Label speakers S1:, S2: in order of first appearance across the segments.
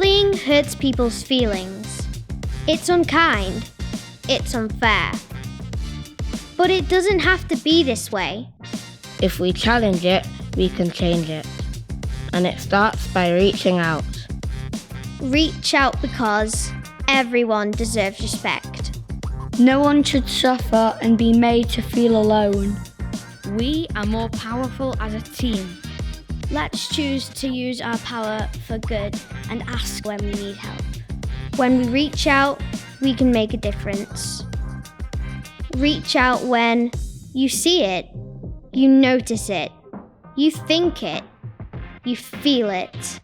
S1: Bullying hurts people's feelings. It's unkind. It's unfair. But it doesn't have to be this way.
S2: If we challenge it, we can change it. And it starts by reaching out.
S1: Reach out because everyone deserves respect.
S3: No one should suffer and be made to feel alone.
S4: We are more powerful as a team.
S1: Let's choose to use our power for good and ask when we need help. When we reach out, we can make a difference. Reach out when you see it, you notice it, you think it, you feel it,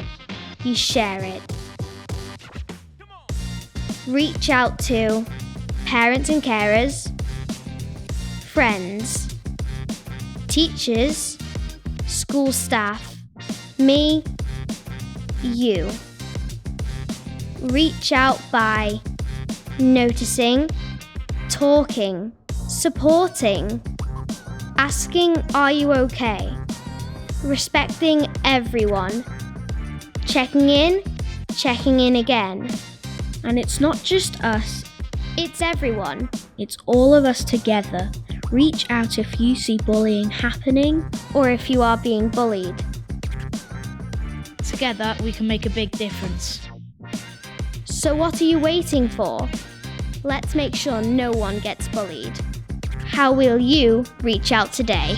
S1: you share it. Reach out to parents and carers, friends, teachers, school staff, me, you. Reach out by noticing, talking, supporting, asking, "Are you okay?" Respecting everyone, checking in again.
S4: And it's not just us,
S1: It's everyone.
S4: it's all of us together. Reach out if you see bullying happening.
S1: Or if you are being bullied.
S4: Together, we can make a big difference.
S1: So what are you waiting for? Let's make sure no one gets bullied. How will you reach out today?